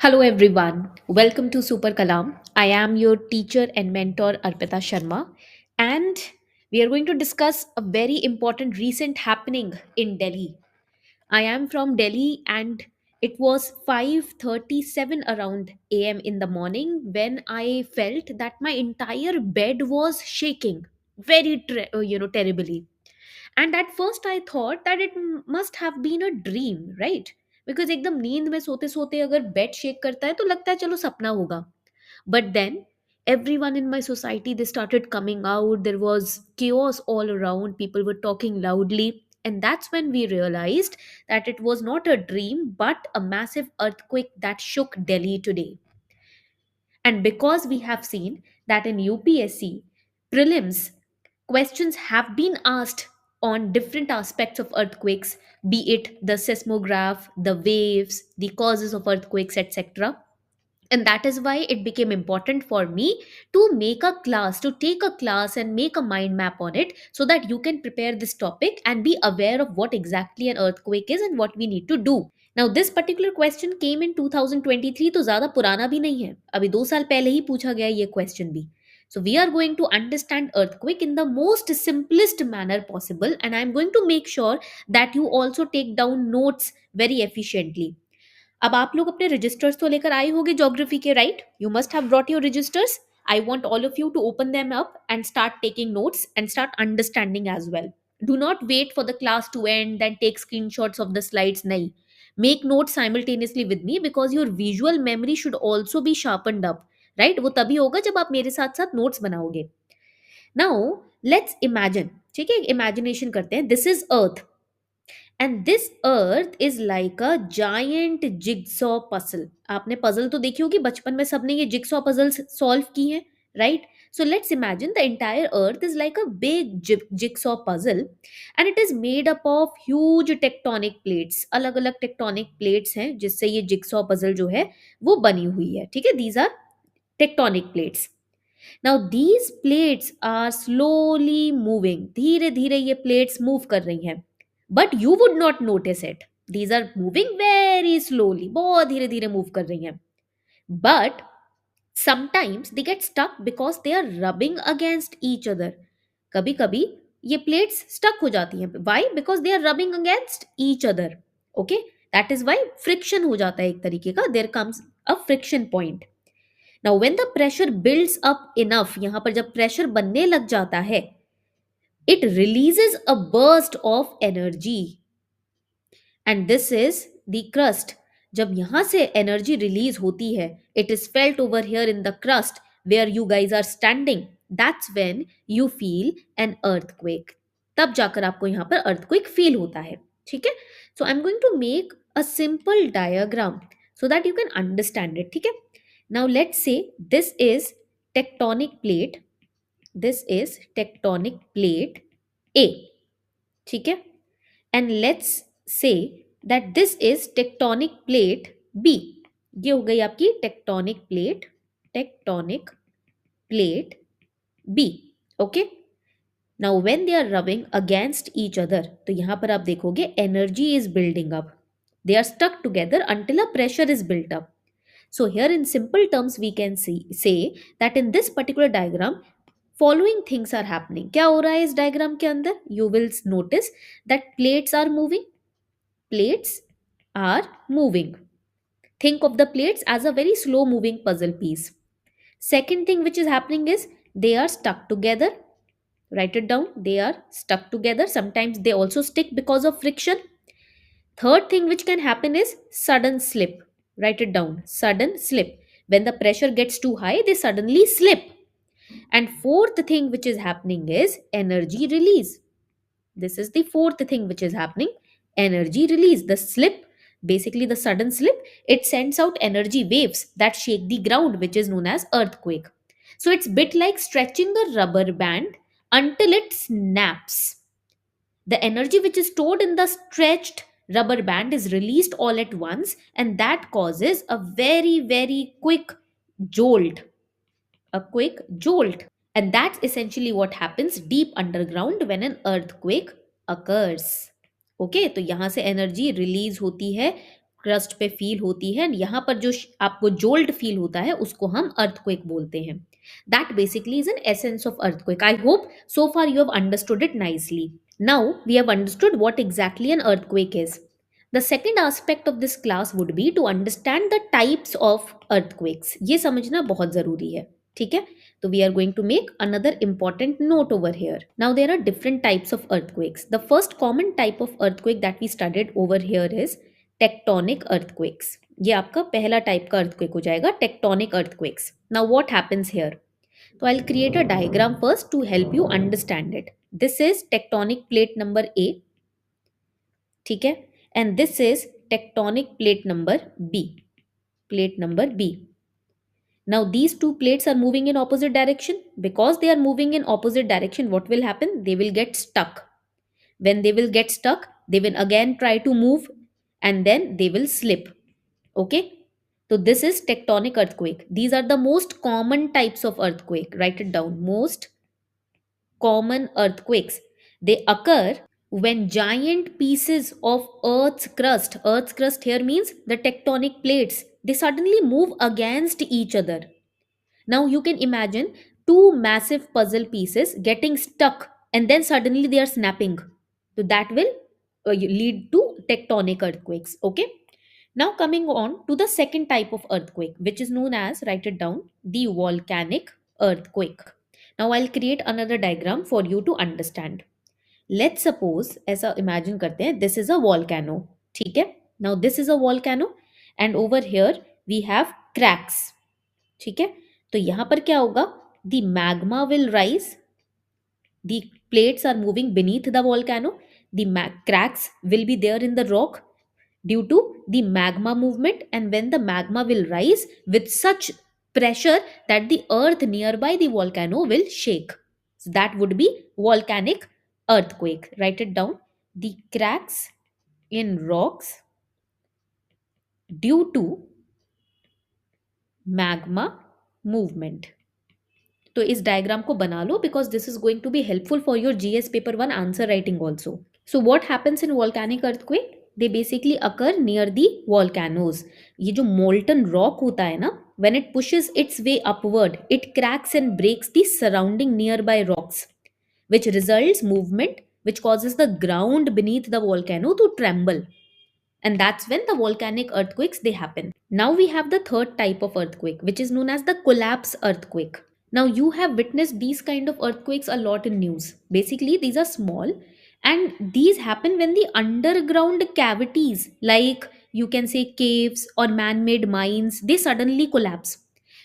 Hello everyone. Welcome to Super Kalam. I am your teacher and mentor Arpita Sharma, and we are going to discuss a very important recent happening in Delhi. I am from Delhi and it was 5:37 around AM in the morning when I felt that my entire bed was shaking terribly. And at first I thought that must have been a dream, right? Because एकदम नींद में सोते सोते अगर bed shake करता है तो लगता है चलो सपना होगा. But then everyone in my society, they started coming out. There was chaos all around. People were talking loudly, and that's when we realized that it was not a dream but a massive earthquake that shook Delhi today. And because we have seen that in UPSC prelims, questions have been asked on different aspects of earthquakes, be it the seismograph, the waves, the causes of earthquakes, etc. And that is why it became important for me to take a class and make a mind map on it so that you can prepare this topic and be aware of what exactly an earthquake is and what we need to do. Now this particular question came in 2023, तो ज़्यादा पुराना भी नहीं है, अभी 2 साल पहले ही पूछा गया ये क्वेश्चन भी. So we are going to understand earthquake in the most simplest manner possible, and I am going to make sure that you also take down notes very efficiently. अब आप लोग अपने रजिस्टर्स तो लेकर आए होंगे ज्योग्राफी के, right? You must have brought your registers. I want all of you to open them up and start taking notes and start understanding as well. Do not wait for the class to end then take screenshots of the slides. nahi, make notes simultaneously with me because your visual memory should also be sharpened up, right? वो तभी होगा जब आप मेरे साथ साथ notes बनाओगे. Now let's imagine, ठीक है, इमेजिनेशन करते हैं. This is earth, and this earth is like a giant jigsaw puzzle. आपने पजल तो देखी होगी, बचपन में सबने ये जिगसॉ पजल्स सॉल्व की हैं, right? So let's imagine the entire earth is like a big jigsaw puzzle, and it is made up of huge tectonic plates. अलग अलग tectonic plates हैं जिससे ये jigsaw puzzle जो है वो बनी हुई है, ठीक है? These are tectonic plates. Now these plates are slowly moving. धीरे धीरे ये plates move कर रही हैं. But you would not notice it. These are moving very slowly. बहुत धीरे धीरे move कर रही हैं. But sometimes they get stuck because they are rubbing against each other. कभी कभी ये plates stuck हो जाती हैं. Why? Because they are rubbing against each other. Okay? That is why friction हो जाता है एक तरीके का. There comes a friction point. Now when the pressure builds up enough, यहाँ पर जब pressure बनने लग जाता है, it releases a burst of energy. And this is the crust. जब यहाँ से energy release होती है, it is felt over here in the crust where you guys are standing. That's when you feel an earthquake. तब जाकर आपको यहाँ पर earthquake feel होता है, ठीक है? So I'm going to make a simple diagram so that you can understand it, ठीक है? Now let's say this is tectonic plate. This is tectonic plate A, ठीक है? And let's say that this is tectonic plate B. ये हो गई आपकी tectonic plate B. Okay? Now when they are rubbing against each other, तो यहाँ पर आप देखोगे energy is building up. They are stuck together until a pressure is built up. So here in simple terms we can say that in this particular diagram following things are happening. क्या हो रहा है इस diagram के अंदर? You will notice that plates are moving. Plates are moving. Think of the plates as a very slow moving puzzle piece. Second thing which is happening is they are stuck together. Write it down. They are stuck together. Sometimes they also stick because of friction. Third thing which can happen is sudden slip. Write it down. Sudden slip. When the pressure gets too high, they suddenly slip. And fourth thing which is happening is energy release. This is the fourth thing which is happening. Energy release. The slip, basically the sudden slip, it sends out energy waves that shake the ground, which is known as earthquake. So it's bit like stretching a rubber band until it snaps. The energy which is stored in the stretched rubber band is released all at once, and that causes a very, very quick jolt. A quick jolt. And that's essentially what happens deep underground when an earthquake occurs. Okay, तो यहाँ से energy release होती है crust पे feel होती है, यहाँ पर जो आपको जोल्ट फील होता है उसको हम अर्थक्वेक बोलते हैं. That basically is an essence of earthquake. I hope so far you have understood it nicely. Now we have understood what exactly an earthquake is. The second aspect of this class would be to understand the types of earthquakes. ये समझना बहुत जरूरी है. ठीक है, तो we are going to make another important note over here. Now there are different types of earthquakes. The first common type of earthquake that we studied over here is tectonic earthquakes. ये आपका पहला type का earthquake हो जाएगा, tectonic earthquakes. Now what happens here? So I'll create a diagram first to help you understand it. This is tectonic plate number A, ठीक है, and this is tectonic plate number B. Plate number B. Now these two plates are moving in opposite direction. Because they are moving in opposite direction, what will happen? They will get stuck. When they will get stuck, they will again try to move and then they will slip. Okay? So this is tectonic earthquake. These are the most common types of earthquake. Write it down. Most common earthquakes. They occur when giant pieces of Earth's crust here means the tectonic plates, they suddenly move against each other. Now you can imagine two massive puzzle pieces getting stuck and then suddenly they are snapping. So that will lead to tectonic earthquakes. Okay. Now coming on to the second type of earthquake, which is known as, write it down, the volcanic earthquake. Now I'll create another diagram for you to understand. Let's suppose, ऐसा imagine करते हैं, this is a volcano. ठीक है. Now this is a volcano and over here we have cracks. ठीक है, तो यहां पर क्या होगा? The magma will rise. The plates are moving beneath the volcano. The cracks will be there in the rock due to the magma movement, and when the magma will rise with such pressure that the earth nearby the volcano will shake. So that would be volcanic earthquake. Write it down. The cracks in rocks due to magma movement. तो इस diagram को बना लो because this is going to be helpful for your GS paper one answer writing also. So what happens in volcanic earthquake? They basically occur near the volcanoes. ये जो molten rock होता है ना, when it pushes its way upward, it cracks and breaks the surrounding nearby rocks, which results movement, which causes the ground beneath the volcano to tremble. And that's when the volcanic earthquakes they happen. Now we have the third type of earthquake, which is known as the collapse earthquake. Now you have witnessed these kind of earthquakes a lot in news. Basically these are small and these happen when the underground cavities, like you can say caves or man-made mines, they suddenly collapse.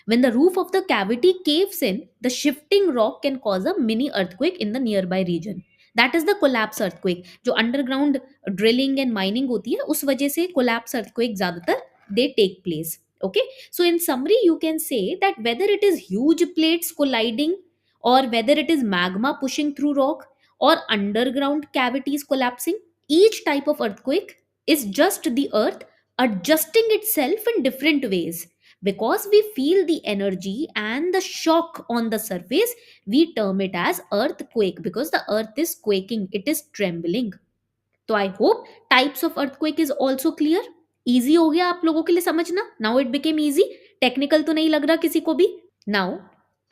When the roof of the cavity caves in, the shifting rock can cause a mini earthquake in the nearby region. That is the collapse earthquake. जो underground drilling and mining होती है उस वजह से collapse earthquake ज़्यादातर they take place. Okay, so in summary you can say that whether it is huge plates colliding or whether it is magma pushing through rock or underground cavities collapsing, each type of earthquake is just the earth adjusting itself in different ways. Because we feel the energy and the shock on the surface, we term it as earthquake because the earth is quaking, it is trembling. तो I hope types of earthquake is also clear. Easy हो गया आप लोगों के लिए समझना. Now it became easy. Technical तो नहीं लग रहा किसी को भी. Now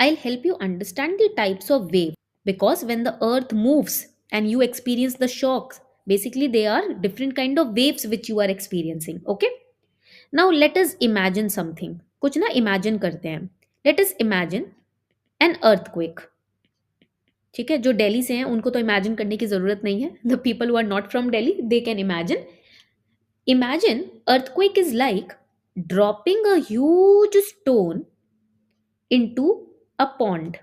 I will help you understand the types of wave because when the earth moves and you experience the shocks, basically they are different kind of waves which you are experiencing. Okay, now let us imagine something. कुछ ना imagine करते हैं. Let us imagine an earthquake. ठीक है, जो दिल्ली से हैं उनको तो इमेजिन करने की जरूरत नहीं है. The people who are not from Delhi they can imagine. Imagine earthquake is like dropping a huge stone into a pond.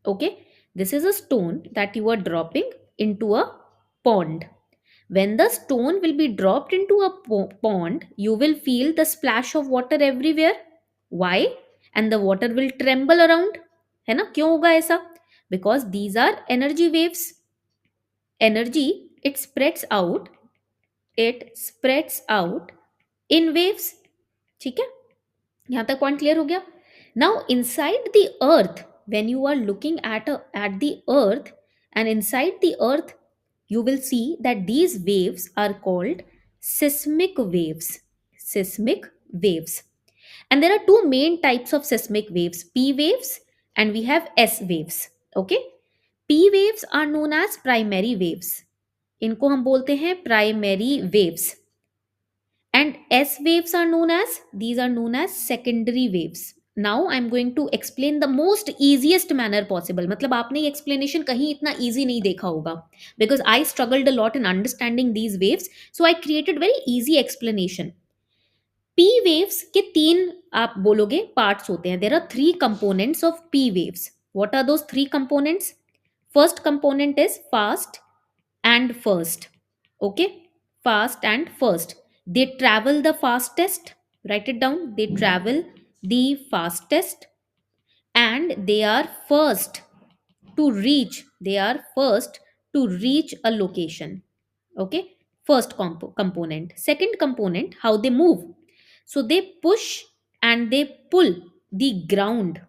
Okay, this is a stone that you are dropping into a pond. When the stone will be dropped into a pond, you will feel the splash of water everywhere. Why? And the water will tremble around. है ना, क्यों होगा ऐसा? Because these are energy waves. Energy, it spreads out in waves. ठीक है, यहां तक point clear हो गया. Now inside the earth, when you are looking at the earth, and inside the earth you will see that these waves are called seismic waves. seismic waves. And there are two main types of seismic waves, P waves and we have S waves. Okay? P waves are known as primary waves. इनको हम बोलते हैं primary waves. And S waves are known as, these are known as secondary waves. Now I'm going to explain the most easiest manner possible. मतलब आपने ये explanation कहीं इतना easy नहीं देखा होगा. Because I struggled a lot in understanding these waves. So I created very easy explanation. P waves के तीन आप बोलोगे parts होते हैं. There are three components of P waves. What are those three components? First component is fast and first. Okay? Fast and first. They travel the fastest. Write it down. They travel the fastest and they are first to reach. They are first to reach a location. Okay? First component. Second component, how they move. So they push and they pull the ground.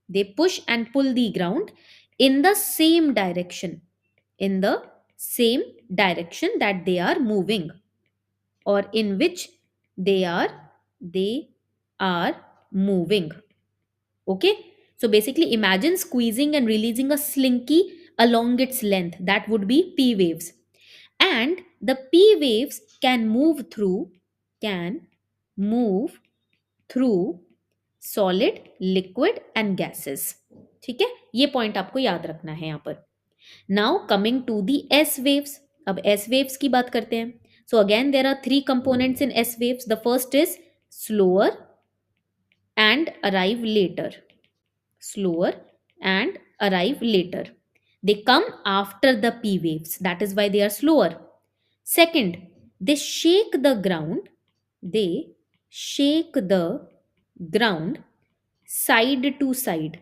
They push and pull the ground in the same direction. In the same direction that they are moving, or in which they are moving. Okay? So basically imagine squeezing and releasing a slinky along its length. That would be P waves. And the P waves can move through solid, liquid and gases. ठीक है, ये point आपको याद रखना है यहां पर. Now coming to the S waves. अब एस वेव्स की बात करते हैं. So again there are three components in S waves. The first is slower and arrive later. Slower and arrive later. They come after the P waves. That is why they are slower. Second, they shake the ground. They shake the ground side to side.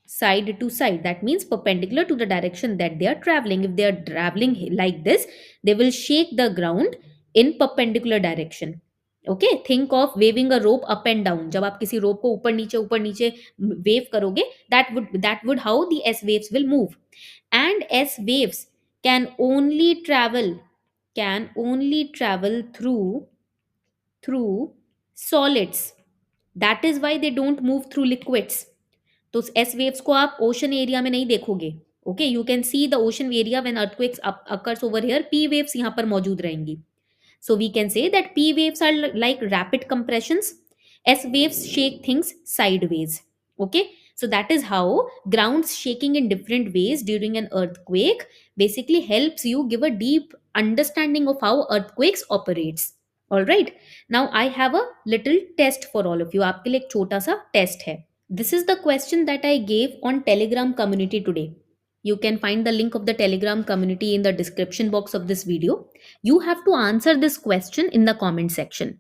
Side to side. That means perpendicular to the direction that they are traveling. If they are traveling like this, they will shake the ground in perpendicular direction. Okay, think of waving a rope up and down. जब आप किसी rope को ऊपर नीचे wave करोगे, that would how the S waves will move. And S waves can only travel through solids. That is why they don't move through liquids. तो S waves को आप ओशन एरिया में नहीं देखोगे. Okay, you can see the ocean area when earthquakes occurs over here. P waves यहाँ पर मौजूद रहेंगी. So we can say that P waves are like rapid compressions. S waves shake things sideways. Okay. So that is how grounds shaking in different ways during an earthquake basically helps you give a deep understanding of how earthquakes operates. All right. Now I have a little test for all of you. आपके लिए एक छोटा सा test है. This is the question that I gave on Telegram community today. You can find the link of the Telegram community in the description box of this video. You have to answer this question in the comment section.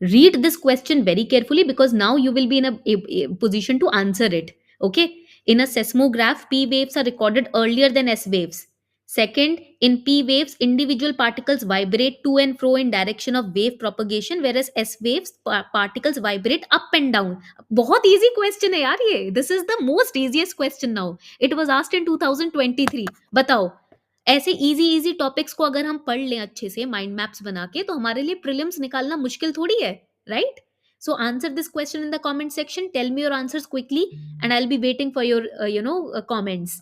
Read this question very carefully because now you will be in a position to answer it. Okay? In a seismograph, P waves are recorded earlier than S waves. Second, in P waves, individual particles vibrate to and fro in direction of wave propagation, whereas S waves, particles vibrate up and down. बहुत easy question है यार ये. This is the most easiest question now. It was asked in 2023. बताओ, ऐसे easy topics को अगर हम पढ़ लें अच्छे से माइंड मैप्स बना के, तो हमारे लिए प्रीलिम्स निकालना मुश्किल थोड़ी है, right? So answer this question in the comment section. Tell me your answers quickly and I'll be waiting for your comments.